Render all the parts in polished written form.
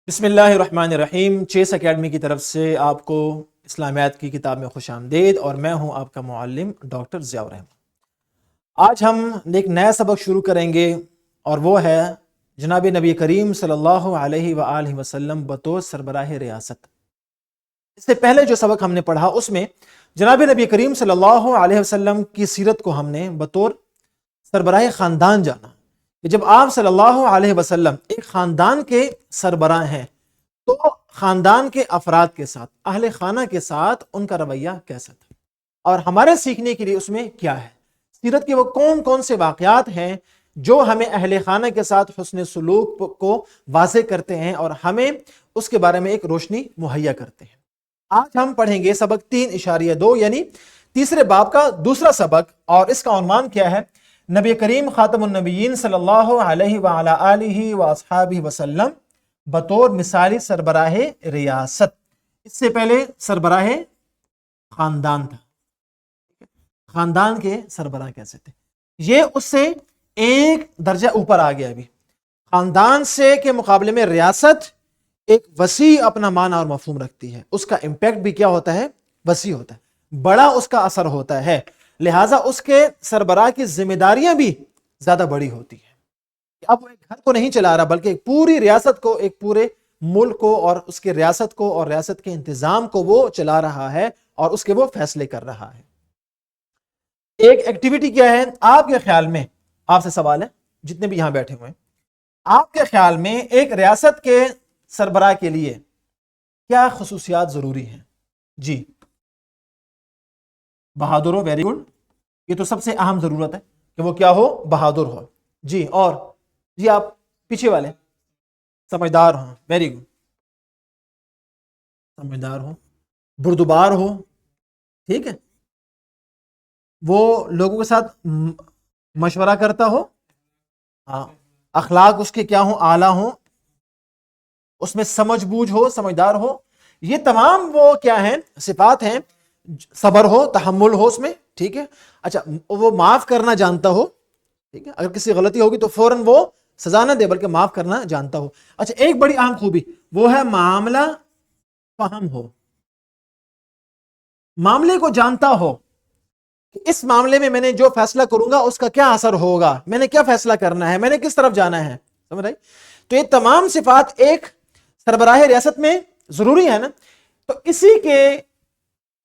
بسم اللہ الرحمن الرحیم۔ چیس اکیڈمی کی طرف سے آپ کو اسلامیات کی کتاب میں خوش آمدید، اور میں ہوں آپ کا معلم ڈاکٹر ضیاء الرحمن۔ آج ہم ایک نیا سبق شروع کریں گے، اور وہ ہے جناب نبی کریم صلی اللہ علیہ وآلہ وسلم بطور سربراہ ریاست۔ اس سے پہلے جو سبق ہم نے پڑھا اس میں جناب نبی کریم صلی اللہ علیہ وسلم کی سیرت کو ہم نے بطور سربراہ خاندان جانا کہ جب آپ صلی اللہ علیہ وسلم ایک خاندان کے سربراہ ہیں تو خاندان کے افراد کے ساتھ، اہل خانہ کے ساتھ ان کا رویہ کیسا تھا، اور ہمارے سیکھنے کے لیے اس میں کیا ہے، سیرت کے وہ کون کون سے واقعات ہیں جو ہمیں اہل خانہ کے ساتھ حسن سلوک کو واضح کرتے ہیں اور ہمیں اس کے بارے میں ایک روشنی مہیا کرتے ہیں۔ آج ہم پڑھیں گے سبق 3.2 یعنی تیسرے باب کا دوسرا سبق، اور اس کا عنوان کیا ہے؟ نبی کریم خاتم النبیین صلی اللہ علیہ وعلی آلہ واصحابہ وسلم بطور مثالی سربراہ ریاست۔ اس سے پہلے سربراہ خاندان تھا، خاندان کے سربراہ کیسے تھے، یہ اس سے ایک درجہ اوپر آ گیا۔ ابھی خاندان سے کے مقابلے میں ریاست ایک وسیع اپنا معنی اور مفہوم رکھتی ہے، اس کا امپیکٹ بھی کیا ہوتا ہے؟ وسیع ہوتا ہے، بڑا اس کا اثر ہوتا ہے، لہٰذا اس کے سربراہ کی ذمہ داریاں بھی زیادہ بڑی ہوتی ہیں۔ اب وہ ایک گھر کو نہیں چلا رہا بلکہ ایک پوری ریاست کو، ایک پورے ملک کو اور اس کے ریاست کو اور ریاست کے انتظام کو وہ چلا رہا ہے اور اس کے وہ فیصلے کر رہا ہے۔ ایک ایکٹیویٹی کیا ہے آپ کے خیال میں؟ آپ سے سوال ہے جتنے بھی یہاں بیٹھے ہوئے ہیں، آپ کے خیال میں ایک ریاست کے سربراہ کے لیے کیا خصوصیات ضروری ہیں؟ جی بہادر ہو، ویری گڈ، یہ تو سب سے اہم ضرورت ہے کہ وہ کیا ہو؟ بہادر ہو۔ جی اور جی آپ پیچھے والے، سمجھدار ہوں، ویری گڈ، سمجھدار ہو، بردبار ہو، ٹھیک ہے، وہ لوگوں کے ساتھ مشورہ کرتا ہو، ہاں، اخلاق اس کے کیا ہوں؟ اعلیٰ ہوں، اس میں سمجھ بوجھ ہو، سمجھدار ہو، یہ تمام وہ کیا ہیں؟ صفات ہیں۔ صبر ہو، تحمل ہو اس میں، ٹھیک ہے، اچھا وہ معاف کرنا جانتا ہو، ٹھیک ہے، اگر کسی غلطی ہوگی تو فوراً وہ سزا نہ دے بلکہ معاف کرنا جانتا ہو۔ اچھا ایک بڑی اہم خوبی وہ ہے معاملہ فہم ہو، معاملے کو جانتا ہو کہ اس معاملے میں نے جو فیصلہ کروں گا اس کا کیا اثر ہوگا، میں نے کیا فیصلہ کرنا ہے، میں نے کس طرف جانا ہے، سمجھ رہے؟ تو یہ تمام صفات ایک سربراہ ریاست میں ضروری ہے نا۔ تو اسی کے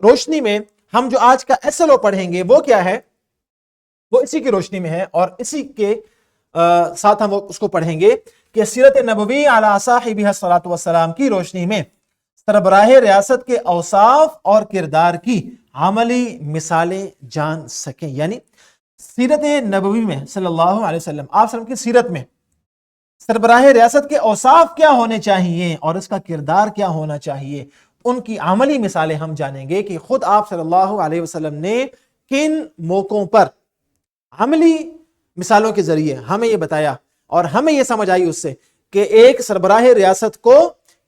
روشنی میں ہم جو آج کا SLO پڑھیں گے وہ کیا ہے؟ وہ اسی کی روشنی میں ہے، اور اسی کے ساتھ ہم اس کو پڑھیں گے کہ سیرت نبوی علی صاحبہ الصلاۃ والسلام کی روشنی میں سربراہ ریاست کے اوصاف اور کردار کی عملی مثالیں جان سکیں، یعنی سیرت نبوی میں صلی اللہ علیہ وسلم، آپ صلی اللہ علیہ وسلم کی سیرت میں سربراہ ریاست کے اوصاف کیا ہونے چاہیے اور اس کا کردار کیا ہونا چاہیے، ان کی عملی مثالیں ہم جانیں گے کہ خود آپ صلی اللہ علیہ وسلم نے کن موقعوں پر عملی مثالوں کے ذریعے ہمیں یہ بتایا، اور ہمیں یہ سمجھ آئی اس سے کہ ایک سربراہ ریاست کو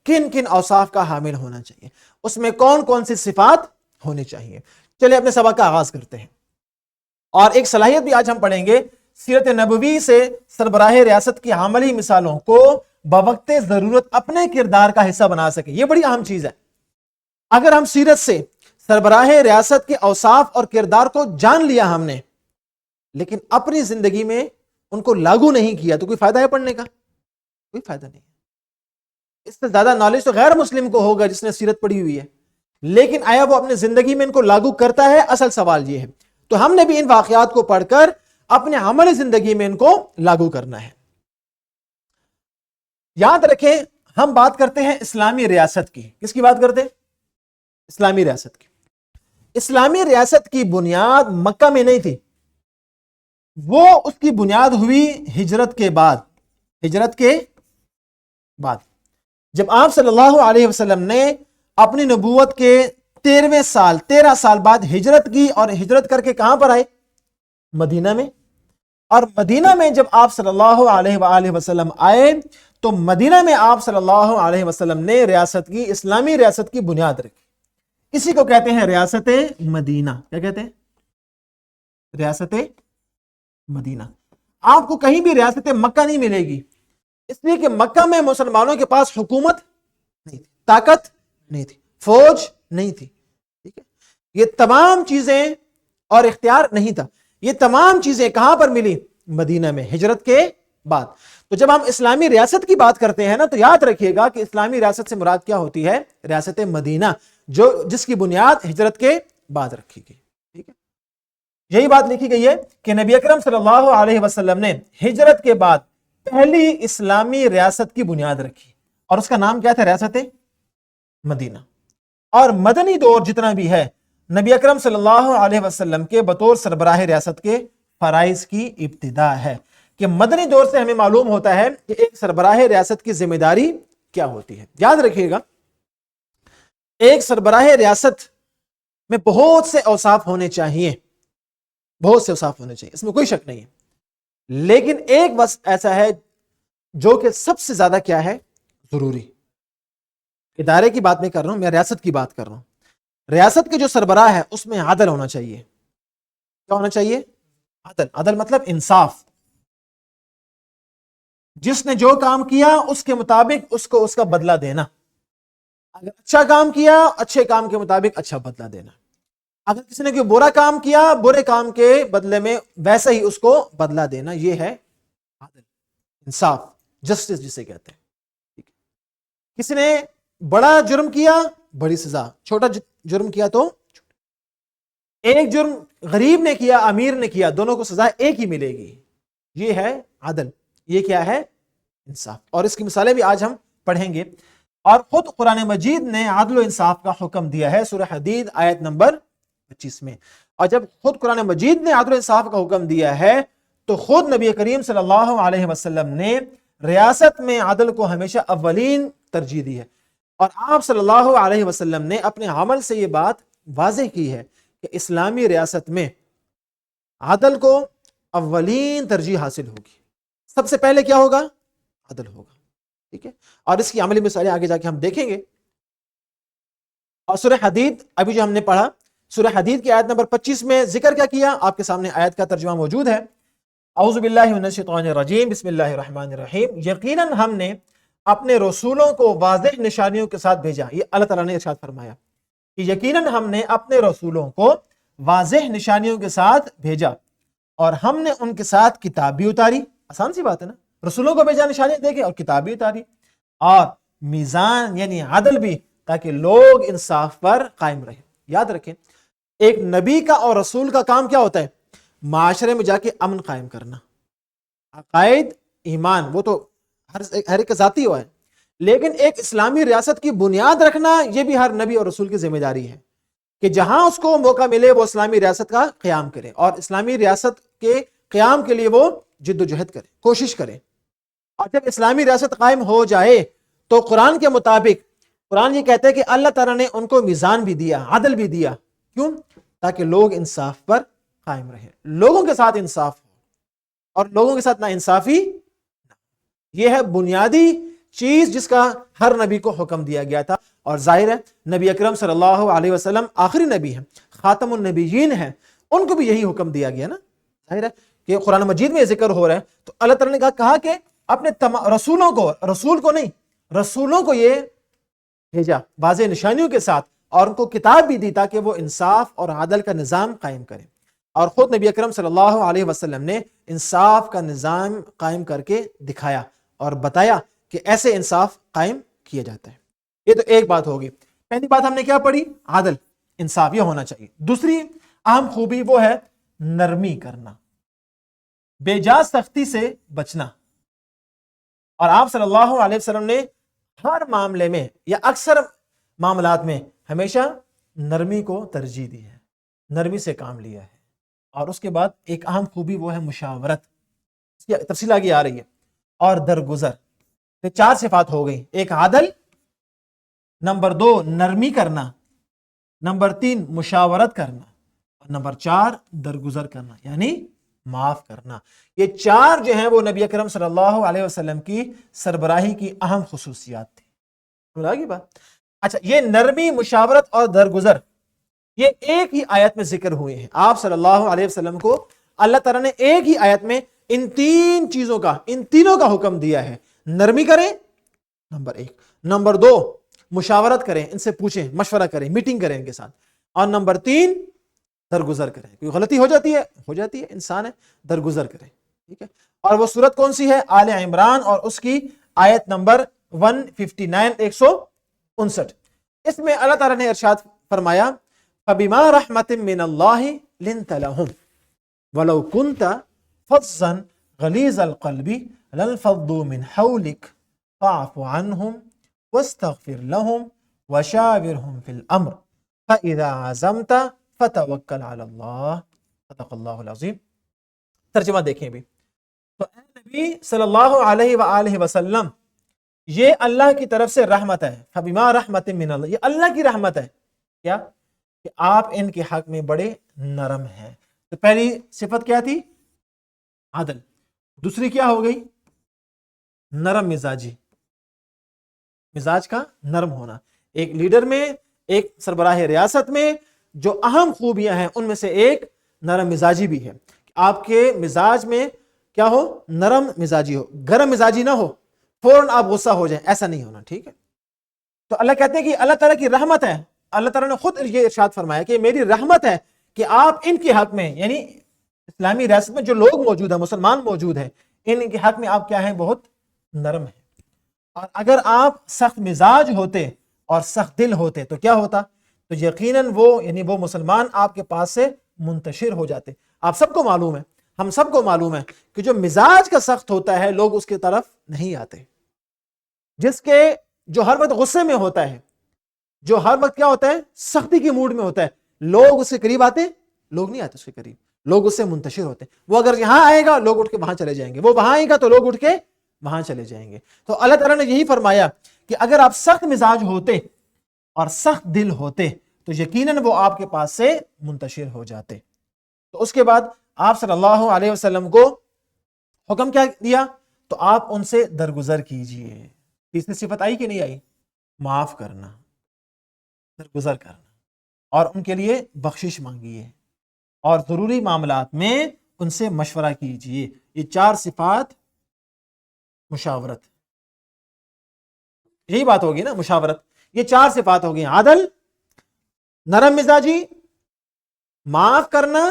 کن کن اوصاف کا حامل ہونا چاہیے، اس میں کون کون سی صفات ہونی چاہیے۔ چلے اپنے سبق کا آغاز کرتے ہیں، اور ایک صلاحیت بھی آج ہم پڑھیں گے، سیرت نبوی سے سربراہ ریاست کی عملی مثالوں کو بوقت ضرورت اپنے کردار کا حصہ بنا سکیں۔ یہ بڑی اہم چیز ہے۔ اگر ہم سیرت سے سربراہ ریاست کے اوصاف اور کردار کو جان لیا ہم نے، لیکن اپنی زندگی میں ان کو لاگو نہیں کیا، تو کوئی فائدہ ہے پڑھنے کا؟ کوئی فائدہ نہیں ہے۔ اس سے زیادہ نالج تو غیر مسلم کو ہوگا جس نے سیرت پڑھی ہوئی ہے، لیکن آیا وہ اپنے زندگی میں ان کو لاگو کرتا ہے؟ اصل سوال یہ ہے۔ تو ہم نے بھی ان واقعات کو پڑھ کر اپنے عملی زندگی میں ان کو لاگو کرنا ہے۔ یاد رکھیں ہم بات کرتے ہیں اسلامی ریاست کی، کس کی بات کرتے ہیں؟ اسلامی ریاست کی۔ اسلامی ریاست کی بنیاد مکہ میں نہیں تھی، وہ اس کی بنیاد ہوئی ہجرت کے بعد۔ ہجرت کے بعد جب آپ صلی اللہ علیہ وسلم نے اپنی نبوت کے 13 سال بعد ہجرت کی، اور ہجرت کر کے کہاں پر آئے؟ مدینہ میں۔ اور مدینہ میں جب آپ صلی اللہ علیہ وآلہ وسلم آئے تو مدینہ میں آپ صلی اللہ علیہ وسلم نے ریاست کی، اسلامی ریاست کی بنیاد رکھی۔ اسی کو کہتے ہیں ریاست مدینہ۔ کیا کہتے ہیں؟ ریاست مدینہ۔ آپ کو کہیں بھی ریاست مکہ نہیں ملے گی۔ اس لیے کہ مکہ میں مسلمانوں کے پاس حکومت نہیں تھی، طاقت نہیں تھی، فوج نہیں تھی، ٹھیک ہے، یہ تمام چیزیں اور اختیار نہیں تھا. یہ تمام چیزیں کہاں پر ملی؟ مدینہ میں، ہجرت کے بعد. تو جب ہم اسلامی ریاست کی بات کرتے ہیں نا، تو یاد رکھیے گا کہ اسلامی ریاست سے مراد کیا ہوتی ہے؟ ریاست مدینہ، جس کی بنیاد ہجرت کے بعد رکھی گئی. ٹھیک ہے، یہی بات لکھی گئی ہے کہ نبی اکرم صلی اللہ علیہ وسلم نے ہجرت کے بعد پہلی اسلامی ریاست کی بنیاد رکھی، اور اس کا نام کیا تھا؟ ریاست مدینہ. اور مدنی دور جتنا بھی ہے، نبی اکرم صلی اللہ علیہ وسلم کے بطور سربراہ ریاست کے فرائض کی ابتدا ہے. کہ مدنی دور سے ہمیں معلوم ہوتا ہے کہ ایک سربراہ ریاست کی ذمہ داری کیا ہوتی ہے. یاد رکھیے گا، ایک سربراہ ریاست میں بہت سے اوصاف ہونے چاہیے، بہت سے اوصاف ہونے چاہیے، اس میں کوئی شک نہیں ہے. لیکن ایک بس ایسا ہے جو کہ سب سے زیادہ کیا ہے؟ ضروری. ادارے کی بات نہیں کر رہا ہوں، میں ریاست کی بات کر رہا ہوں. ریاست کے جو سربراہ ہے اس میں عدل ہونا چاہیے. کیا ہونا چاہیے؟ عدل. عدل مطلب انصاف. جس نے جو کام کیا اس کے مطابق اس کو اس کا بدلہ دینا. اگر اچھا کام کیا، اچھے کام کے مطابق اچھا بدلہ دینا. اگر کسی نے کوئی برا کام کیا، برے کام کے بدلے میں ویسے ہی اس کو بدلہ دینا. یہ ہے عدل، انصاف، جسٹس جسے کہتے ہیں. کسی نے بڑا جرم کیا، بڑی سزا. چھوٹا جرم کیا تو ایک جرم غریب نے کیا، امیر نے کیا، دونوں کو سزا ایک ہی ملے گی. یہ ہے عدل. یہ کیا ہے؟ انصاف. اور اس کی مثالیں بھی آج ہم پڑھیں گے. اور خود قرآن مجید نے عدل و انصاف کا حکم دیا ہے سورہ حدید آیت نمبر 25 میں. اور جب خود قرآن مجید نے عدل و انصاف کا حکم دیا ہے تو خود نبی کریم صلی اللہ علیہ وسلم نے ریاست میں عدل کو ہمیشہ اولین ترجیح دی ہے. اور آپ صلی اللہ علیہ وسلم نے اپنے عمل سے یہ بات واضح کی ہے کہ اسلامی ریاست میں عدل کو اولین ترجیح حاصل ہوگی. سب سے پہلے کیا ہوگا؟ عدل ہوگا. ٹھیک ہے، اور اس کی عملی مثالیں آگے جا کے ہم دیکھیں گے. اور سورہ حدید ابھی جو ہم نے پڑھا، سورہ حدید کی آیت نمبر 25 میں ذکر کیا کیا؟ آپ کے سامنے آیت کا ترجمہ موجود ہے. اعوذ باللہ من الشیطان الرجیم، بسم اللہ الرحمن الرحیم. یقیناً ہم نے اپنے رسولوں کو واضح نشانیوں کے ساتھ بھیجا. یہ اللہ تعالیٰ نے ارشاد فرمایا کہ یقیناً ہم نے اپنے رسولوں کو واضح نشانیوں کے ساتھ بھیجا اور ہم نے ان کے ساتھ کتاب بھی اتاری. آسان سی بات ہے نا، رسولوں کو بھیجا، نشانیاں دیکھیں، اور کتاب بھی اتاری، اور میزان یعنی عدل بھی، تاکہ لوگ انصاف پر قائم رہیں. یاد رکھیں، ایک نبی کا اور رسول کا کام کیا ہوتا ہے؟ معاشرے میں جا کے امن قائم کرنا. عقائد، ایمان، وہ تو ہر ایک کا ذاتی ہوا ہے، لیکن ایک اسلامی ریاست کی بنیاد رکھنا یہ بھی ہر نبی اور رسول کی ذمہ داری ہے کہ جہاں اس کو موقع ملے وہ اسلامی ریاست کا قیام کرے، اور اسلامی ریاست کے قیام کے لیے وہ جد و جہد کرے، کوشش کرے. اور جب اسلامی ریاست قائم ہو جائے تو قرآن کے مطابق قرآن یہ کہتا ہے کہ اللہ تعالیٰ نے ان کو میزان بھی دیا، عدل بھی دیا. کیوں؟ تاکہ لوگ انصاف پر قائم رہیں، لوگوں کے ساتھ انصاف ہو اور لوگوں کے ساتھ نا انصافی. یہ ہے بنیادی چیز جس کا ہر نبی کو حکم دیا گیا تھا. اور ظاہر ہے نبی اکرم صلی اللہ علیہ وسلم آخری نبی ہیں، خاتم النبیین ہیں، ان کو بھی یہی حکم دیا گیا نا. ظاہر ہے کہ قرآن مجید میں ذکر ہو رہا ہے تو اللہ تعالیٰ نے کہا کہ اپنے رسولوں کو، رسول کو نہیں، رسولوں کو یہ بھیجا واضح نشانیوں کے ساتھ، اور ان کو کتاب بھی دی تاکہ وہ انصاف اور عدل کا نظام قائم کریں. اور خود نبی اکرم صلی اللہ علیہ وسلم نے انصاف کا نظام قائم کر کے دکھایا اور بتایا کہ ایسے انصاف قائم کیا جاتا ہے. یہ تو ایک بات ہوگی. پہلی بات ہم نے کیا پڑھی؟ عدل، انصاف، یہ ہونا چاہیے. دوسری اہم خوبی وہ ہے نرمی کرنا، بے جا سختی سے بچنا. اور آپ صلی اللہ علیہ وسلم نے ہر معاملے میں یا اکثر معاملات میں ہمیشہ نرمی کو ترجیح دی ہے، نرمی سے کام لیا ہے. اور اس کے بعد ایک اہم خوبی وہ ہے مشاورت. اس کی تفصیل آگے آ رہی ہے. اور درگزر. یہ 4 صفات ہو گئی. ایک عدل، نمبر 2 نرمی کرنا، نمبر 3 مشاورت کرنا، اور نمبر 4 درگزر کرنا یعنی معاف کرنا. یہ 4 جو ہیں وہ نبی اکرم صلی اللہ علیہ وسلم کی سربراہی کی اہم خصوصیات تھی. سمجھ آگی بات؟ اچھا، یہ نرمی، مشاورت اور درگزر یہ ایک ہی آیت میں ذکر ہوئے ہیں. آپ صلی اللہ علیہ وسلم کو اللہ تعالیٰ نے ایک ہی آیت میں ان 3 چیزوں کا، ان تینوں کا حکم دیا ہے. نرمی کریں نمبر 1، نمبر 2 مشاورت کریں، ان سے پوچھیں، مشورہ کریں، میٹنگ کریں ان کے ساتھ، اور نمبر 3 درگزر کریں. کوئی غلطی ہو جاتی ہے انسان ہے، درگزر کریں. ٹھیک ہے. اور وہ سورت کون سی ہے؟ آل عمران، اور اس کی آیت نمبر 159 159. اس میں اللہ تعالیٰ نے ارشاد فرمایا فَبِمَا رَحْمَةٍ مِّنَ اللَّهِ لِنْتَ لَهُمْ وَلَوْ كُنْتَ فَظًّا غَلِيظَ الْقَلْبِ لَانفَضُّوا مِنْ حَوْلِكَ فَاعْفُ عَنْهُمْ وَاسْتَغْفِرْ لَهُمْ وَشَاوِرْهُمْ فِي الْأَمْرِ فَإِذَا عَزَمْتَ فَتَوَكَّلْ عَلَى اللَّهِ. صدق اللہ العظیم. ترجمہ دیکھیں بھی. تو اے نبی صلی اللہ علیہ وآلہ وسلم، یہ اللہ کی طرف سے رحمت ہے. فَبِمَا رَحْمَةٍ مِّنَ اللَّهِ، یہ اللہ کی رحمت ہے. کیا؟ کہ آپ ان کے حق میں بڑے نرم ہیں. تو پہلی صفت کیا تھی؟ عدل. دوسری کیا ہو گئی؟ نرم مزاجی، مزاج کا نرم ہونا. ایک لیڈر میں، ایک سربراہ ریاست میں جو اہم خوبیاں ہیں ان میں سے ایک نرم مزاجی بھی ہے. آپ کے مزاج میں کیا ہو؟ نرم مزاجی ہو، گرم مزاجی نہ ہو، فوراً آپ غصہ ہو جائیں، ایسا نہیں ہونا. ٹھیک ہے. تو اللہ کہتے ہیں کہ اللہ تعالیٰ کی رحمت ہے. اللہ تعالیٰ نے خود یہ ارشاد فرمایا کہ میری رحمت ہے کہ آپ ان کے حق میں، یعنی اسلامی ریاست میں جو لوگ موجود ہیں، مسلمان موجود ہیں، ان کے حق میں آپ کیا ہیں؟ بہت نرم ہیں. اور اگر آپ سخت مزاج ہوتے اور سخت دل ہوتے تو کیا ہوتا؟ تو یقیناً وہ مسلمان آپ کے پاس سے منتشر ہو جاتے. آپ سب کو معلوم ہے، ہم سب کو معلوم ہے کہ جو مزاج کا سخت ہوتا ہے لوگ اس کی طرف نہیں آتے. جو ہر وقت غصے میں ہوتا ہے، جو ہر وقت کیا ہوتا ہے؟ سختی کی موڈ میں ہوتا ہے، لوگ اس کے قریب آتے؟ لوگ نہیں آتے اس کے قریب، لوگ اس سے منتشر ہوتے. وہ اگر یہاں آئے گا لوگ اٹھ کے وہاں چلے جائیں گے، وہ وہاں آئے گا تو لوگ اٹھ کے وہاں چلے جائیں گے. تو اللہ تعالیٰ نے یہی فرمایا کہ اگر آپ سخت مزاج ہوتے اور سخت دل ہوتے تو یقیناً وہ آپ کے پاس سے منتشر ہو جاتے. تو اس کے بعد آپ صلی اللہ علیہ وسلم کو حکم کیا دیا؟ تو آپ ان سے درگزر کیجئے. تیسری صفت آئی کہ نہیں آئی؟ معاف کرنا، درگزر کرنا، اور ان کے لیے بخشش مانگیے، اور ضروری معاملات میں ان سے مشورہ کیجئے. یہ 4 صفات مشاورت، یہی بات ہوگی نا، مشاورت. یہ 4 صفات ہوگی: عدل، نرم مزاجی، معاف کرنا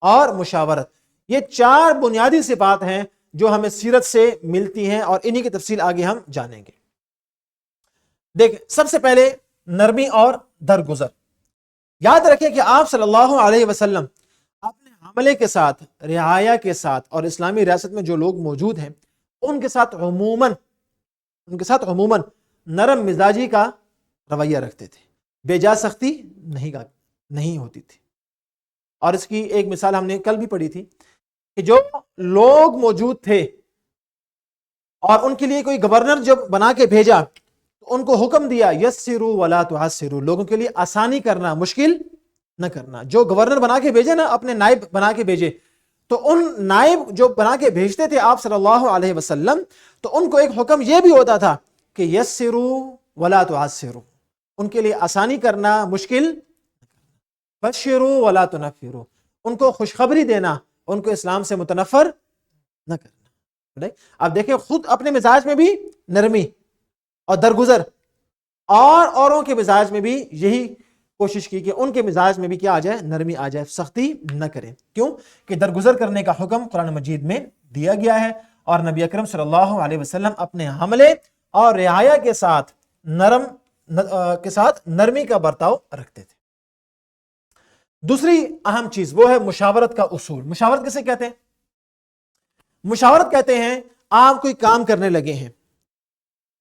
اور مشاورت. یہ 4 بنیادی صفات ہیں جو ہمیں سیرت سے ملتی ہیں، اور انہی کی تفصیل آگے ہم جانیں گے. دیکھیں، سب سے پہلے نرمی اور درگزر. یاد رکھیں کہ آپ صلی اللہ علیہ وسلم اپنے عملے کے ساتھ، رعایا کے ساتھ، اور اسلامی ریاست میں جو لوگ موجود ہیں ان کے ساتھ عموماً نرم مزاجی کا رویہ رکھتے تھے. بے جا سختی نہیں ہوتی تھی. اور اس کی ایک مثال ہم نے کل بھی پڑھی تھی کہ جو لوگ موجود تھے اور ان کے لیے کوئی گورنر جب بنا کے بھیجا تو ان کو حکم دیا یسروا ولا تعسروا، لوگوں کے لیے آسانی کرنا، مشکل نہ کرنا. جو گورنر بنا کے بھیجے نا، اپنے نائب بنا کے بھیجے، تو ان نائب جو بنا کے بھیجتے تھے آپ صلی اللہ علیہ وسلم، تو ان کو ایک حکم یہ بھی ہوتا تھا کہ یسروا ولا تعسروا، ان کے لیے آسانی کرنا، مشکل بشروا ولا تنفروا، ان کو خوشخبری دینا، ان کو اسلام سے متنفر نہ کرنا. اب دیکھیں، خود اپنے مزاج میں بھی نرمی اور درگزر، اور اوروں کے مزاج میں بھی یہی کوشش کی کہ ان کے مزاج میں بھی کیا آ جائے؟ نرمی آ جائے، سختی نہ کریں. کیوں کہ درگزر کرنے کا حکم قرآن مجید میں دیا گیا ہے، اور نبی اکرم صلی اللہ علیہ وسلم اپنے حملے اور رعایا کے ساتھ نرمی کا برتاؤ رکھتے تھے. دوسری اہم چیز وہ ہے مشاورت کا اصول. مشاورت کسے کہتے ہیں؟ مشاورت کہتے ہیں آپ کوئی کام کرنے لگے ہیں،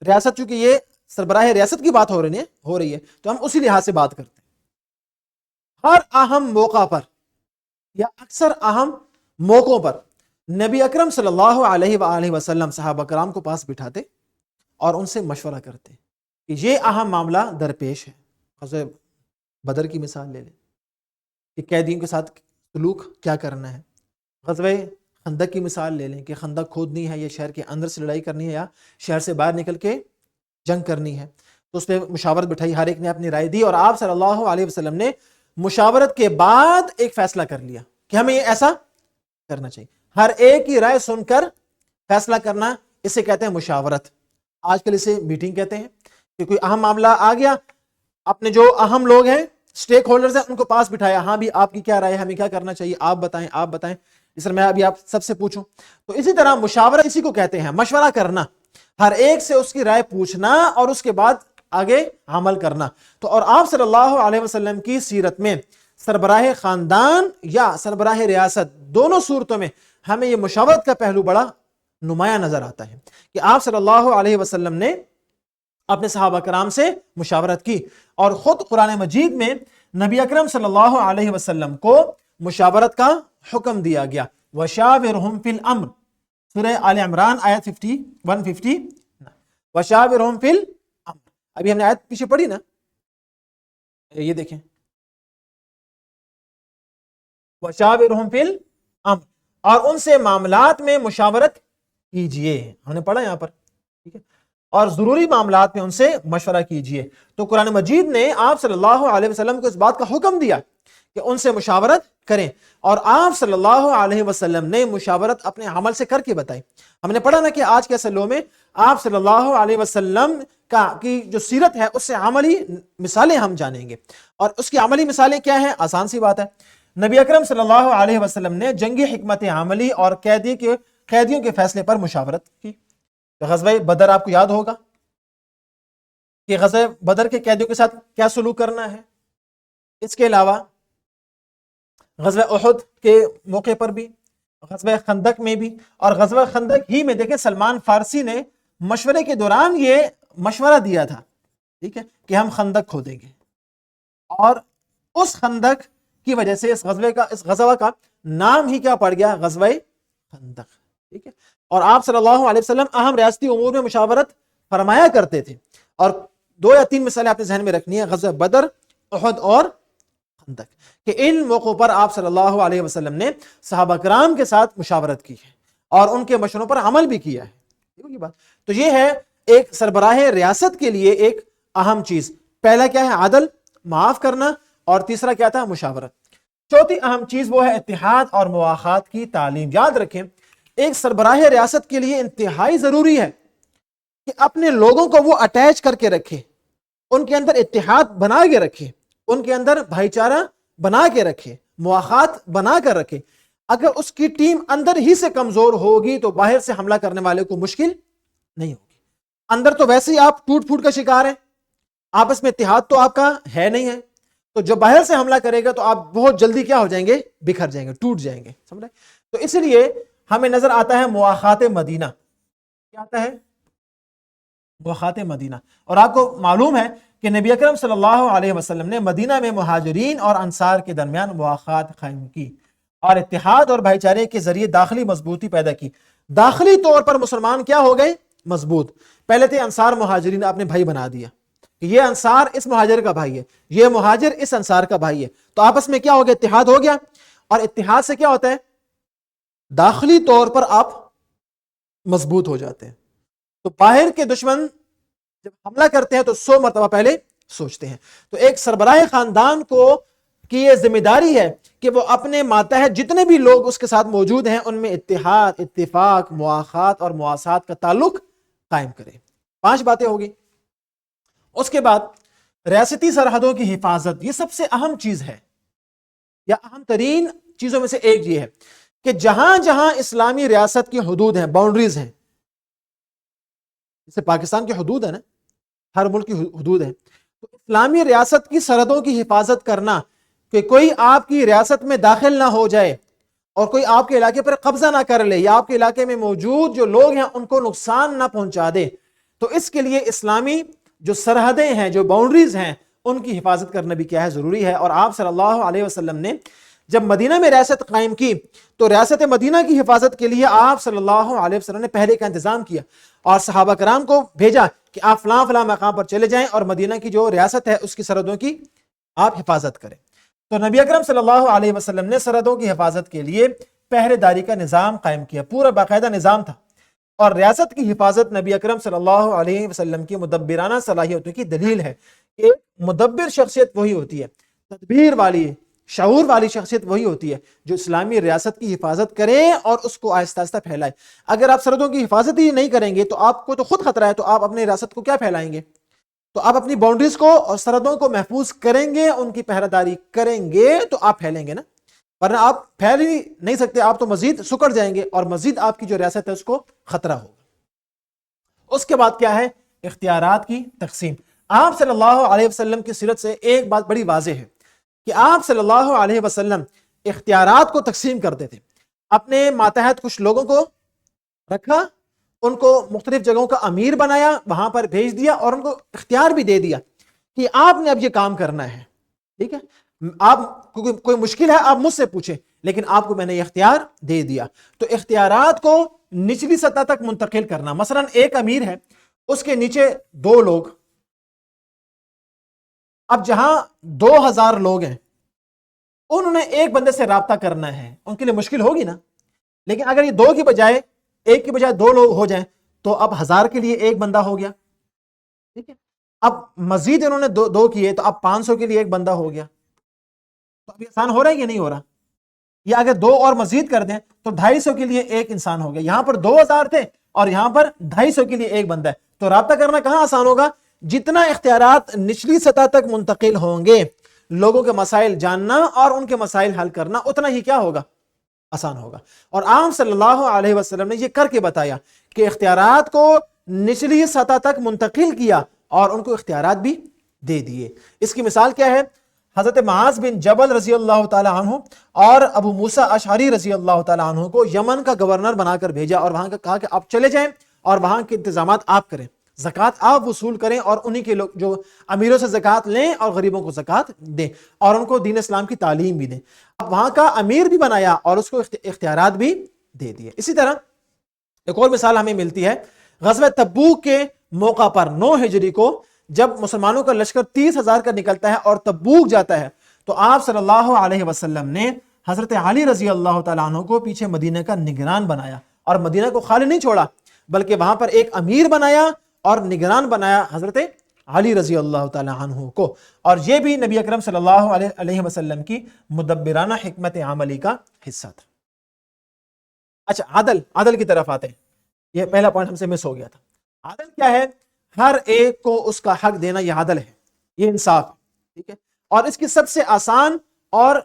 ریاست، چونکہ یہ سربراہ ریاست کی بات ہو رہی ہے تو ہم اسی لحاظ سے بات کرتے ہیں. ہر اہم موقع پر یا اکثر اہم موقعوں پر نبی اکرم صلی اللہ علیہ وآلہ وسلم صحابہ کرام کو پاس بٹھاتے اور ان سے مشورہ کرتے کہ یہ اہم معاملہ درپیش ہے. غزوہ بدر کی مثال لے لیں کہ قیدیوں کے ساتھ سلوک کیا کرنا ہے. غزوہ خندق کی مثال لے لیں کہ خندق کھودنی ہے یا شہر کے اندر سے لڑائی کرنی ہے یا شہر سے باہر نکل کے جنگ کرنی ہے. تو اس پہ مشاورت بٹھائی، ہر ایک نے اپنی رائے دی، اور آپ صلی اللہ علیہ وسلم نے مشاورت کے بعد ایک فیصلہ کر لیا کہ ہمیں یہ ایسا کرنا چاہیے. ہر ایک کی رائے سن کر فیصلہ کرنا، اسے کہتے ہیں مشاورت. آج کل اسے میٹنگ کہتے ہیں کہ کوئی اہم معاملہ آ گیا, اپنے جو اہم لوگ ہیں, اسٹیک ہولڈرز ہیں, ان کو پاس بٹھایا, ہاں بھی آپ کی کیا رائے ہے, ہمیں کیا کرنا چاہیے, آپ بتائیں. جس طرح میں ابھی آپ سب سے پوچھوں, تو اسی طرح مشاورت اسی کو کہتے ہیں, مشورہ کرنا, ہر ایک سے اس کی رائے پوچھنا اور اس کے بعد آگے عمل کرنا. تو اور آپ صلی اللہ علیہ وسلم کی سیرت میں سربراہ خاندان یا سربراہ ریاست, دونوں صورتوں میں ہمیں یہ مشاورت کا پہلو بڑا نمایاں نظر آتا ہے کہ آپ صلی اللہ علیہ وسلم نے اپنے صحابہ کرام سے مشاورت کی. اور خود قرآن مجید میں نبی اکرم صلی اللہ علیہ وسلم کو مشاورت کا حکم دیا گیا. وَشَاوِرْهُمْ فِي الْأَمْرِ, سورہ آل عمران آیت 150. وَشَاوِرْهُمْ فِي الْأَمْرِ, ابھی ہم نے آیت پیچھے پڑھی نا, یہ دیکھیں, وَشَاوِرْهُمْ فِي الْأَمْرِ, اور ان سے معاملات میں مشاورت کیجئے, ہم نے پڑھا یہاں پر, ٹھیک ہے, اور ضروری معاملات میں ان سے مشورہ کیجئے. تو قرآن مجید نے آپ صلی اللہ علیہ وسلم کو اس بات کا حکم دیا کہ ان سے مشاورت کریں, اور آپ صلی اللہ علیہ وسلم نے مشاورت اپنے عمل سے کر کے بتائی. ہم نے پڑھا نا کہ آج کے سلو میں آپ صلی اللہ علیہ وسلم کی جو سیرت ہے اس سے عملی مثالیں ہم جانیں گے. اور اس کی عملی مثالیں کیا ہیں؟ آسان سی بات ہے, نبی اکرم صلی اللہ علیہ وسلم نے جنگی حکمت عملی اور قیدیوں کے فیصلے پر مشاورت کی. غزوہ بدر آپ کو یاد ہوگا کہ غزوہ بدر کے قیدیوں کے ساتھ کیا سلوک کرنا ہے. اس کے علاوہ غزوہ احد کے موقع پر بھی, غزوہ خندق میں بھی, اور غزوہ خندق ہی میں دیکھیں سلمان فارسی نے مشورے کے دوران یہ مشورہ دیا تھا, ٹھیک ہے, کہ ہم خندق کھودیں گے, اور اس خندق کی وجہ سے اس غزوہ کا نام ہی کیا پڑ گیا؟ غزوہ خندق, ٹھیک ہے. اور آپ صلی اللہ علیہ وسلم اہم ریاستی امور میں مشاورت فرمایا کرتے تھے. اور 2 یا 3 مثالیں آپ نے ذہن میں رکھنی ہے, غزوہ بدر, احد اور خندق, کہ ان موقعوں پر آپ صلی اللہ علیہ وسلم نے صحابہ کرام کے ساتھ مشاورت کی ہے اور ان کے مشوروں پر عمل بھی کیا ہے. تو یہ ہے ایک سربراہ ریاست کے لیے ایک اہم چیز. پہلا کیا ہے؟ عدل, معاف کرنا, اور تیسرا کیا تھا؟ مشاورت. چوتھی اہم چیز وہ ہے اتحاد اور مواخات کی تعلیم. یاد رکھیں, ایک سربراہ ریاست کے لیے انتہائی ضروری ہے کہ اپنے لوگوں کو وہ اٹیچ کر کے رکھے, ان کے اندر اتحاد بنا کے رکھے, ان کے اندر بھائی چارہ بنا کے رکھے, مواخات بنا کر رکھے. اگر اس کی ٹیم اندر ہی سے کمزور ہوگی تو باہر سے حملہ کرنے والے کو مشکل نہیں ہوگی. اندر تو ویسے ہی آپ ٹوٹ پھوٹ کا شکار ہیں, آپس میں اتحاد تو آپ کا ہے نہیں ہے, تو جو باہر سے حملہ کرے گا تو آپ بہت جلدی کیا ہو جائیں گے؟ بکھر جائیں گے, ٹوٹ جائیں گے. سمجھ رہے؟ تو اس لیے ہمیں نظر آتا ہے مواخات مدینہ. کیا آتا ہے؟ مواخات مدینہ. اور آپ کو معلوم ہے کہ نبی اکرم صلی اللہ علیہ وسلم نے مدینہ میں مہاجرین اور انصار کے درمیان مواخات قائم کی اور اتحاد اور بھائی چارے کے ذریعے داخلی مضبوطی پیدا کی. داخلی طور پر مسلمان کیا ہو گئے؟ مضبوط. پہلے تھے انصار مہاجرین اپنے بھائی بنا دیا, یہ انصار اس مہاجر کا بھائی ہے, یہ مہاجر اس انصار کا بھائی ہے, تو آپس میں کیا ہو گیا؟ اتحاد ہو گیا. اور اتحاد سے کیا ہوتا ہے؟ داخلی طور پر آپ مضبوط ہو جاتے ہیں. تو باہر کے دشمن جب حملہ کرتے ہیں تو 100 مرتبہ پہلے سوچتے ہیں. تو ایک سربراہ خاندان کی یہ ذمہ داری ہے کہ وہ اپنے ماتحت جتنے بھی لوگ اس کے ساتھ موجود ہیں ان میں اتحاد, اتفاق, مواخات اور مواسات کا تعلق قائم کرے. 5 باتیں ہوگی. اس کے بعد ریاستی سرحدوں کی حفاظت, یہ سب سے اہم چیز ہے, یا اہم ترین چیزوں میں سے ایک یہ ہے کہ جہاں جہاں اسلامی ریاست کی حدود ہیں, باؤنڈریز ہیں, جیسے پاکستان کی حدود ہے نا, ہر ملک کی حدود ہے, تو اسلامی ریاست کی سرحدوں کی حفاظت کرنا کہ کوئی آپ کی ریاست میں داخل نہ ہو جائے اور کوئی آپ کے علاقے پر قبضہ نہ کر لے, یا آپ کے علاقے میں موجود جو لوگ ہیں ان کو نقصان نہ پہنچا دے. تو اس کے لیے اسلامی جو سرحدیں ہیں, جو باؤنڈریز ہیں, ان کی حفاظت کرنا بھی کیا ہے؟ ضروری ہے. اور آپ صلی اللہ علیہ وسلم نے جب مدینہ میں ریاست قائم کی تو ریاست مدینہ کی حفاظت کے لیے آپ صلی اللہ علیہ وسلم نے پہلے کا انتظام کیا اور صحابہ کرام کو بھیجا کہ آپ فلاں فلاں مقام پر چلے جائیں اور مدینہ کی جو ریاست ہے اس کی سرحدوں کی آپ حفاظت کریں. تو نبی اکرم صلی اللہ علیہ وسلم نے سرحدوں کی حفاظت کے لیے پہرے داری کا نظام قائم کیا, پورا باقاعدہ نظام تھا. اور ریاست کی حفاظت نبی اکرم صلی اللہ علیہ وسلم کی مدبرانہ صلاحیتوں کی دلیل ہے. ایک مدبر شخصیت وہی ہوتی ہے, تدبیر والی شعور والی شخصیت وہی ہوتی ہے جو اسلامی ریاست کی حفاظت کرے اور اس کو آہستہ آہستہ پھیلائے. اگر آپ سرحدوں کی حفاظت ہی نہیں کریں گے تو آپ کو تو خود خطرہ ہے, تو آپ اپنی ریاست کو کیا پھیلائیں گے؟ تو آپ اپنی باؤنڈریز کو اور سرحدوں کو محفوظ کریں گے, ان کی پہرہ داری کریں گے تو آپ پھیلیں گے نا, ورنہ آپ پھیل ہی نہیں سکتے, آپ تو مزید سکڑ جائیں گے اور مزید آپ کی جو ریاست ہے اس کو خطرہ ہوگا. اس کے بعد کیا ہے؟ اختیارات کی تقسیم. آپ صلی اللہ علیہ وسلم کی سیرت سے ایک بات بڑی واضح ہے کہ آپ صلی اللہ علیہ وسلم اختیارات کو تقسیم کرتے تھے. اپنے ماتحت کچھ لوگوں کو رکھا, ان کو مختلف جگہوں کا امیر بنایا, وہاں پر بھیج دیا اور ان کو اختیار بھی دے دیا کہ آپ نے اب یہ کام کرنا ہے. ٹھیک ہے, آپ کوئی مشکل ہے آپ مجھ سے پوچھیں, لیکن آپ کو میں نے یہ اختیار دے دیا. تو اختیارات کو نچلی سطح تک منتقل کرنا, مثلا ایک امیر ہے, اس کے نیچے 2 لوگ, اب جہاں 2000 لوگ ہیں انہوں نے ایک بندے سے رابطہ کرنا ہے, ان کے لیے مشکل ہوگی نا. لیکن اگر یہ 2 کی بجائے 1 کی بجائے 2 لوگ ہو جائیں تو اب 1000 کے لیے 1 بندہ ہو گیا. ٹھیک ہے, اب مزید انہوں نے 2 کیے تو اب 500 کے لیے 1 بندہ ہو گیا. تو اب آسان ہو رہا ہے یا نہیں ہو رہا؟ یا اگر 2 اور مزید کر دیں تو 250 کے لیے 1 انسان ہو گیا. یہاں پر 2000 تھے اور یہاں پر 250 کے لیے 1 بندہ ہے. تو رابطہ کرنا کہاں آسان ہوگا؟ جتنا اختیارات نچلی سطح تک منتقل ہوں گے, لوگوں کے مسائل جاننا اور ان کے مسائل حل کرنا اتنا ہی کیا ہوگا؟ آسان ہوگا. اور آپ صلی اللہ علیہ وسلم نے یہ کر کے بتایا کہ اختیارات کو نچلی سطح تک منتقل کیا اور ان کو اختیارات بھی دے دیے. اس کی مثال کیا ہے؟ حضرت معاذ بن جبل رضی اللہ تعالی عنہ اور ابو موسیٰ اشعری رضی اللہ تعالی عنہ کو یمن کا گورنر بنا کر بھیجا اور وہاں کا کہا کہ آپ چلے جائیں اور وہاں کے انتظامات آپ کریں, زکوٰۃ آپ وصول کریں اور انہی کے لوگ جو امیروں سے زکوٰۃ لیں اور غریبوں کو زکوٰۃ دیں اور ان کو دین اسلام کی تعلیم بھی دیں. اب وہاں کا امیر بھی بنایا اور اس کو اختیارات بھی دے دیے. اسی طرح ایک اور مثال ہمیں ملتی ہے غزوہ تبوک کے موقع پر 9 ہجری کو, جب مسلمانوں کا لشکر 30,000 کا نکلتا ہے اور تبوک جاتا ہے, تو آپ صلی اللہ علیہ وسلم نے حضرت علی رضی اللہ تعالیٰ عنہ کو پیچھے مدینہ کا نگران بنایا اور مدینہ کو خالی نہیں چھوڑا بلکہ وہاں پر ایک امیر بنایا اور نگران بنایا حضرت علی رضی اللہ تعالیٰ عنہ کو. اور یہ بھی نبی اکرم صلی اللہ علیہ وسلم کی مدبرانہ حکمت عملی کا حصہ تھا. اچھا, عدل کی طرف آتے ہیں. یہ پہلا پوائنٹ ہم سے مس ہو گیا تھا. عدل کیا ہے؟ ہر ایک کو اس کا حق دینا, یہ عدل ہے, یہ انصاف ہے. ٹھیک ہے, اور اس کی سب سے آسان اور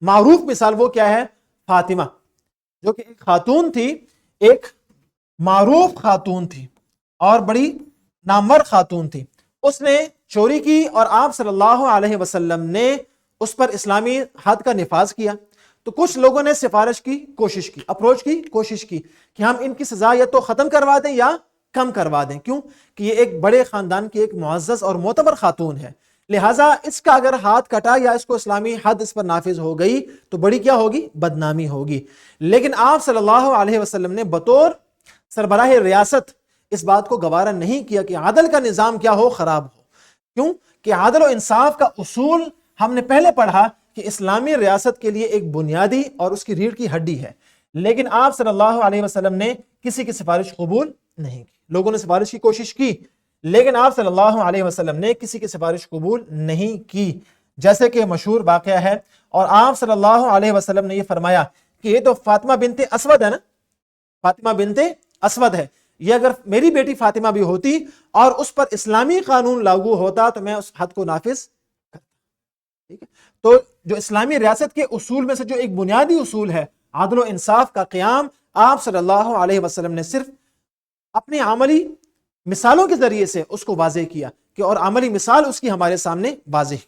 معروف مثال وہ کیا ہے؟ فاطمہ, جو کہ ایک خاتون تھی, ایک معروف خاتون تھی اور بڑی نامور خاتون تھی. اس نے چوری کی اور آپ صلی اللہ علیہ وسلم نے اس پر اسلامی حد کا نفاذ کیا. تو کچھ لوگوں نے سفارش کی کوشش کی, اپروچ کی کوشش کی کہ ہم ان کی سزا یا تو ختم کروا دیں یا کم کروا دیں. کیوں کہ یہ ایک بڑے خاندان کی ایک معزز اور معتبر خاتون ہے, لہٰذا اس کا اگر ہاتھ کٹا یا اس کو اسلامی حد اس پر نافذ ہو گئی تو بڑی کیا ہوگی؟ بدنامی ہوگی. لیکن آپ صلی اللہ علیہ وسلم نے بطور سربراہ ریاست اس بات کو گوارا نہیں کیا کہ عدل کا نظام کیا ہو؟ خراب ہو. کیوں کہ عدل و انصاف کا اصول ہم نے پہلے پڑھا کہ اسلامی ریاست کے لیے ایک بنیادی اور اس کی ریڑھ کی ہڈی ہے. لیکن آپ صلی اللہ علیہ وسلم نے کسی کی سفارش قبول نہیں کی. لوگوں نے سفارش کی کوشش کی لیکن آپ صلی اللہ علیہ وسلم نے کسی کی سفارش قبول نہیں کی, جیسے کہ مشہور واقعہ ہے. اور آپ صلی اللہ علیہ وسلم نے یہ فرمایا کہ یہ تو فاطمہ بنت اسود ہے نا, فاطمہ بنت اسود ہے, یہ اگر میری بیٹی فاطمہ بھی ہوتی اور اس پر اسلامی قانون لاگو ہوتا تو میں اس حد کو نافذ کرتا. ٹھیک ہے, تو جو اسلامی ریاست کے اصول میں سے جو ایک بنیادی اصول ہے عدل و انصاف کا قیام, آپ صلی اللہ علیہ وسلم نے صرف اپنی عملی مثالوں کے ذریعے سے اس کو واضح کیا کہ اور عملی مثال اس کی ہمارے سامنے واضح کی.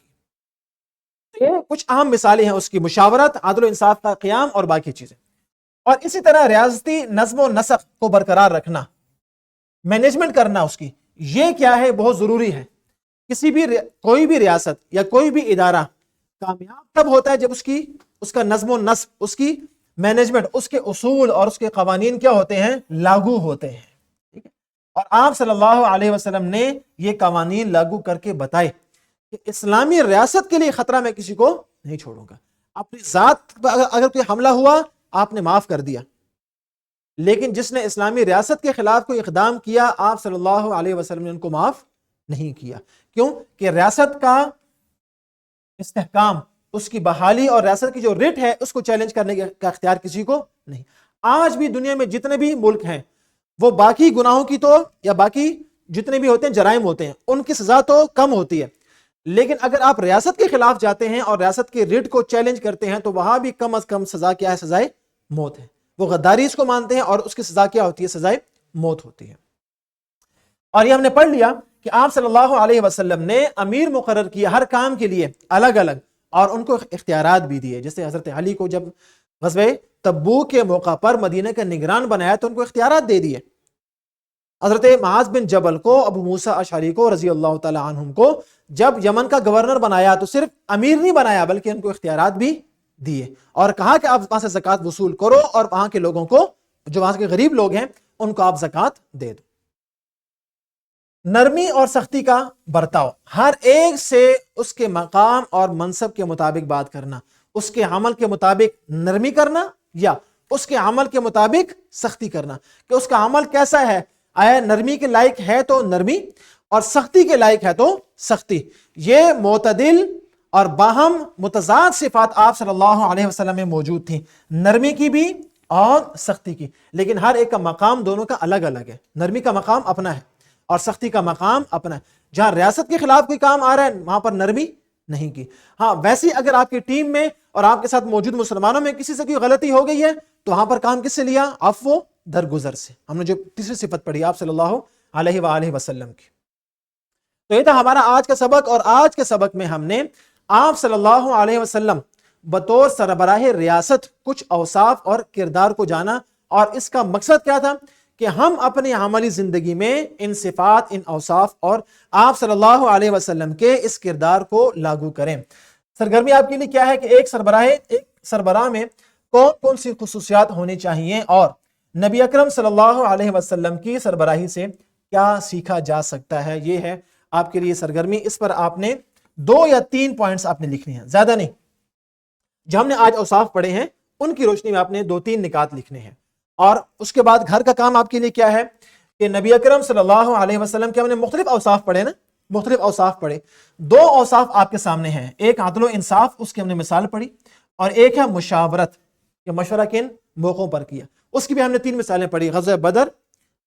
یہ کچھ اہم مثالیں ہیں اس کی, مشاورت, عدل و انصاف کا قیام اور باقی چیزیں. اور اسی طرح ریاضتی نظم و نسق کو برقرار رکھنا, مینجمنٹ کرنا اس کی, یہ کیا ہے؟ بہت ضروری ہے. کوئی بھی ریاست یا کوئی بھی ادارہ کامیاب تب ہوتا ہے جب اس کا نظم و نسق, اس کی مینجمنٹ, اس کے اصول اور اس کے قوانین کیا ہوتے ہیں؟ لاگو ہوتے ہیں. ٹھیک ہے, اور آپ صلی اللہ علیہ وسلم نے یہ قوانین لاگو کر کے بتائے کہ اسلامی ریاست کے لیے خطرہ میں کسی کو نہیں چھوڑوں گا. اپنی ذات پر اگر کوئی حملہ ہوا آپ نے معاف کر دیا, لیکن جس نے اسلامی ریاست کے خلاف کوئی اقدام کیا آپ صلی اللہ علیہ وسلم نے ان کو معاف نہیں کیا. کیوں کہ ریاست کا استحکام اس کی بحالی اور ریاست کی جو ریٹ ہے اس کو چیلنج کرنے کا اختیار کسی کو نہیں. آج بھی دنیا میں جتنے بھی ملک ہیں وہ باقی گناہوں کی تو یا باقی جتنے بھی ہوتے ہیں جرائم ہوتے ہیں ان کی سزا تو کم ہوتی ہے, لیکن اگر آپ ریاست کے خلاف جاتے ہیں اور ریاست کے ریٹ کو چیلنج کرتے ہیں تو وہاں بھی کم از کم سزا کیا ہے؟ سزائے موت ہے. وہ غداری اس کو مانتے ہیں اور اس کی سزا کیا ہوتی ہے؟ سزائے موت ہوتی ہے. اور یہ ہم نے پڑھ لیا کہ آپ صلی اللہ علیہ وسلم نے امیر مقرر کیا ہر کام کے لیے الگ الگ, اور ان کو اختیارات بھی دیے. جیسے حضرت علی کو جب غزوہ تبوک کے موقع پر مدینہ کا نگران بنایا تو ان کو اختیارات دے دیے. حضرت معاذ بن جبل کو, ابو موسیٰ اشعری کو رضی اللہ تعالی عنہم کو جب یمن کا گورنر بنایا تو صرف امیر نہیں بنایا بلکہ ان کو اختیارات بھی دیے, اور کہا کہ آپ وہاں سے زکوٰۃ وصول کرو اور وہاں کے لوگوں کو, جو وہاں کے غریب لوگ ہیں, ان کو آپ زکوٰۃ دے دو. نرمی اور سختی کا برتاؤ, ہر ایک سے اس کے مقام اور منصب کے مطابق بات کرنا, اس کے عمل کے مطابق نرمی کرنا یا اس کے عمل کے مطابق سختی کرنا, کہ اس کا عمل کیسا ہے, آیا نرمی کے لائق ہے تو نرمی اور سختی کے لائق ہے تو سختی. یہ معتدل اور باہم متضاد صفات آپ صلی اللہ علیہ وسلم میں موجود تھیں, نرمی کی بھی اور سختی کی, لیکن ہر ایک کا مقام دونوں کا الگ الگ ہے. نرمی کا مقام اپنا ہے اور سختی کا مقام اپنا ہے. جہاں ریاست کے خلاف کوئی کام آ رہا ہے وہاں پر نرمی نہیں کی. ہاں ویسے اگر آپ کی ٹیم میں اور آپ کے ساتھ موجود مسلمانوں میں کسی سے کوئی غلطی ہو گئی ہے تو وہاں پر کام کس سے لیا؟ عفو درگزر سے. ہم نے جو تیسری صفت پڑھی آپ صلی اللہ علیہ وآلہ وسلم کی. تو یہ تھا ہمارا آج کا سبق, اور آج کے سبق میں ہم نے آپ صلی اللہ علیہ وسلم بطور سربراہ ریاست کچھ اوصاف اور کردار کو جانا, اور اس کا مقصد کیا تھا کہ ہم اپنی عملی زندگی میں ان صفات, ان اوصاف اور آپ صلی اللہ علیہ وسلم کے اس کردار کو لاگو کریں. سرگرمی آپ کے لیے کیا ہے کہ ایک سربراہ میں کون کون سی خصوصیات ہونی چاہیے اور نبی اکرم صلی اللہ علیہ وسلم کی سربراہی سے کیا سیکھا جا سکتا ہے. یہ ہے آپ کے لیے سرگرمی. اس پر آپ نے 2 یا 3 پوائنٹس آپ نے لکھنے ہیں, زیادہ نہیں. جو ہم نے آج اوصاف پڑھے ہیں ان کی روشنی میں آپ نے 2-3 نکات لکھنے ہیں. اور اس کے بعد گھر کا کام آپ کے لیے کیا ہے کہ نبی اکرم صلی اللہ علیہ وسلم کے ہم نے مختلف اوصاف پڑھے نا, مختلف اوصاف پڑھے. 2 اوصاف آپ کے سامنے ہیں, ایک عدل و انصاف, اس کی ہم نے مثال پڑھی, اور ایک ہے مشاورت, کہ مشورہ کن موقعوں پر کیا, اس کی بھی ہم نے 3 مثالیں پڑھی, غزوہ بدر,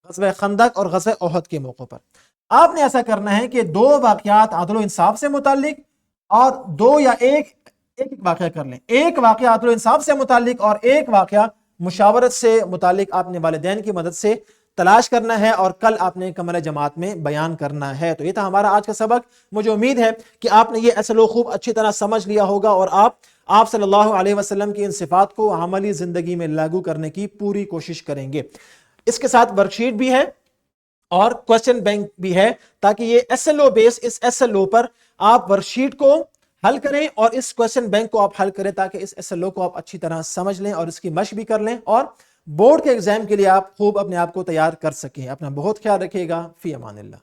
غزوہ خندق اور غزوہ احد کے موقع پر. آپ نے ایسا کرنا ہے کہ 2 واقعات عدل و انصاف سے متعلق اور 2 یا ایک واقعہ کر لیں. ایک واقعہ عدل و انصاف سے متعلق اور ایک واقعہ مشاورت سے متعلق آپ نے والدین کی مدد سے تلاش کرنا ہے, اور کل آپ نے کمرہ جماعت میں بیان کرنا ہے. تو یہ تھا ہمارا آج کا سبق. مجھے امید ہے کہ آپ نے یہ SLO خوب اچھی طرح سمجھ لیا ہوگا اور آپ صلی اللہ علیہ وسلم کی ان صفات کو عملی زندگی میں لاگو کرنے کی پوری کوشش کریں گے. اس کے ساتھ ورک شیٹ بھی ہے اور کوسچن بینک بھی ہے, تاکہ یہ SLO بیس, اس SLO پر آپ ورک شیٹ کو حل کریں اور اس کوسچن بینک کو آپ حل کریں, تاکہ اس SLO کو آپ اچھی طرح سمجھ لیں اور اس کی مشق بھی کر لیں, اور بورڈ کے ایگزام کے لیے آپ خوب اپنے آپ کو تیار کر سکیں. اپنا بہت خیال رکھیے گا. فی امان اللہ.